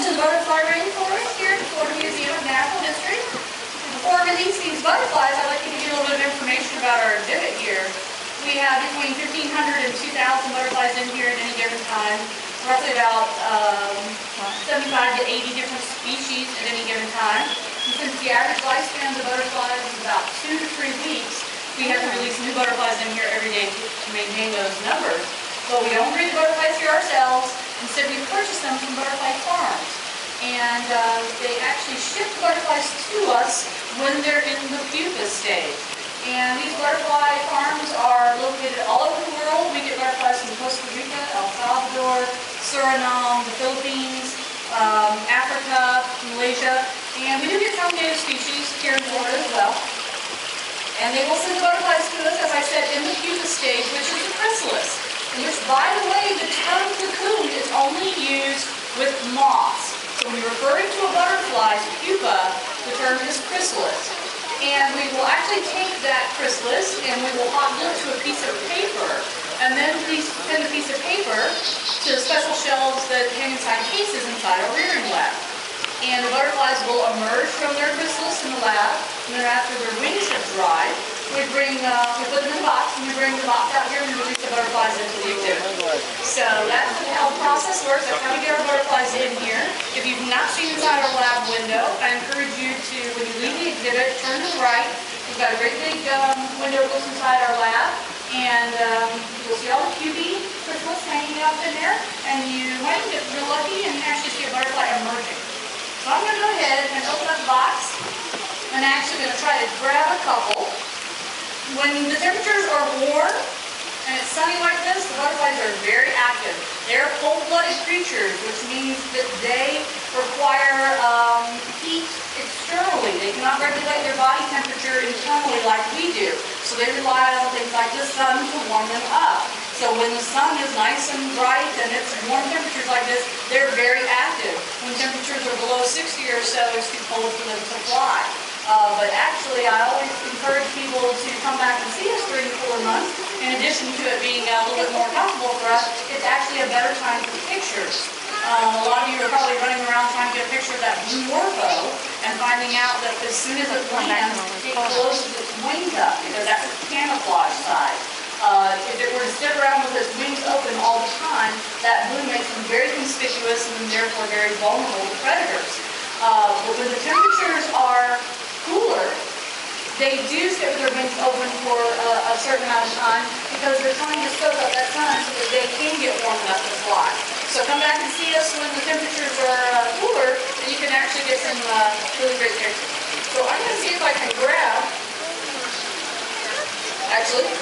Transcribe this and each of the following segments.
to the butterfly rainforest here at the Florida Museum of Natural History. Before I release these butterflies, I'd like to give you a little bit of information about our exhibit here. We have between 1,500 and 2,000 butterflies in here at any given time. Roughly about 75 to 80 different species at any given time. And since the average lifespan of the butterflies is about 2 to 3 weeks, we have to release new butterflies in here every day to maintain those numbers. But we don't breed the butterflies here ourselves. Instead, we purchase them from butterfly farms. And they actually ship butterflies to us when they're in the pupa stage. And these butterfly farms are located all over the world. We get butterflies from Costa Rica, El Salvador, Suriname, the Philippines, Africa, Malaysia. And we do get some native species here in Florida as well. And they will send the butterflies to us, as I said, in the pupa stage, which is the chrysalis. Which, by the way, the term cocoon is only used with moths. So when you're referring to a butterfly's pupa, the term is chrysalis. And we will actually take that chrysalis and we will hot glue it to a piece of paper. And then we pin the piece of paper to special shelves that hang inside cases inside our rearing lab. And the butterflies will emerge from their chrysalis in the lab. And then after their wings have dried, we put them in a box, and we bring the box out here and we release the butterflies into the exhibit. So that's how the process works. That's how we get our butterflies in here. If you've not seen inside our lab window, I encourage you to, when you leave the exhibit, turn to the right. We've got a great big window that goes inside our lab, and you'll see all the pupae chrysalis hanging up in there, and you might get real lucky and actually see a butterfly emerging. So I'm going to go ahead and open up the box. I'm actually going to try to grab a couple. When the temperatures are warm and it's sunny like this, the butterflies are very active. They're cold-blooded creatures, which means that they require heat externally. They cannot regulate their body temperature internally like we do. So they rely on things like the sun to warm them up. So when the sun is nice and bright and it's warm temperatures like this, they're very active. When temperatures are below 60 or so, it's too cold for them to fly. But actually, I always encourage people to come back and see us during the cooler months. In addition to it being a little bit more comfortable for us, it's actually a better time for pictures. A lot of you are probably running around trying to get a picture of that blue morpho and finding out that as soon as it lands, it closes its wings up because that's its camouflage side. If it were to stick around with its wings open all the time, that blue makes them very conspicuous and therefore very vulnerable to predators. But when the temperatures are cooler, they do sit with their wings open for a certain amount of time because they're trying to soak up that sun so that they can get warm enough to fly. So come back and see us when the temperatures are cooler and you can actually get some really great pictures. So I'm going to see if I can grab, actually,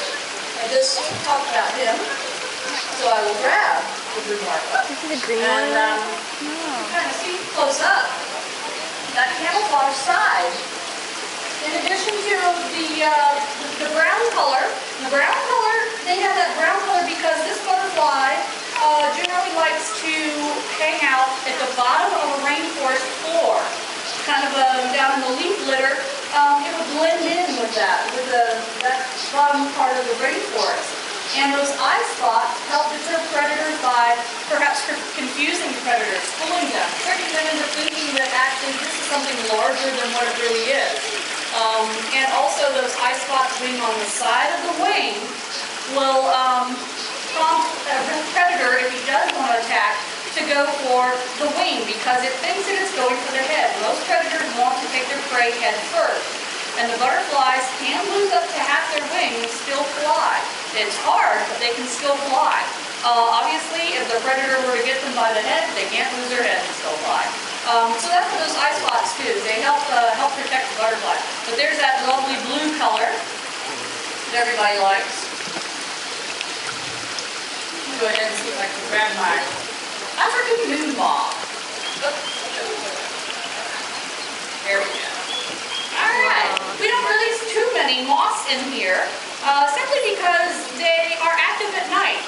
I just talked about him, so I will grab the blue marker. This is a green one? And kind of see close up that camouflage side. In addition to the brown color, they have that brown color because this butterfly generally likes to hang out at the bottom of a rainforest floor, kind of down in the leaf litter. It would blend in with that bottom part of the rainforest. And those eye spots help deter predators by perhaps confusing predators, fooling them, tricking them into thinking that actually this is something larger than what it really is. And also those eye spots being on the side of the wing will prompt a predator, if he does want to attack, to go for the wing because it thinks that it's going for the head. Most predators want to take their prey head first. And the butterflies can lose up to half their wings, still fly. It's hard, but they can still fly. Obviously, if the predator were to get them by the head, they can't lose their head and still fly. So that's what those eye spots do. They help protect the butterfly. But there's that lovely blue color that everybody likes. Go ahead and see if I can grab my African moon moth. There we go. Alright, we don't release too many moths in here, simply because they are active at night.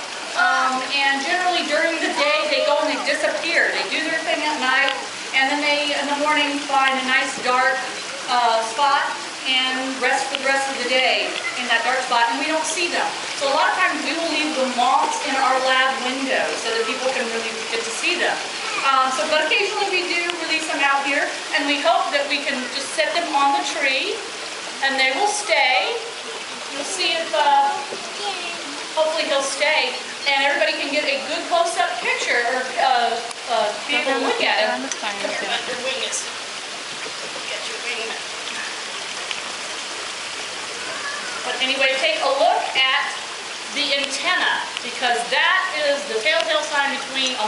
And generally during the day they go and they disappear. They do their thing at night, and then they, in the morning, find a nice dark spot and rest for the rest of the day in that dark spot, and we don't see them. So a lot of times we will leave the moths in our lab window so that people can really get to see them. But occasionally we do release them out here, and we hope that we can just set them on the tree, and they will stay. We'll see if, hopefully he'll stay, and everybody can get a good close-up picture, or be able to look at him. Come here, bud, your wing is. Get your wing. But anyway, take a look at the antenna, because that is the telltale sign between a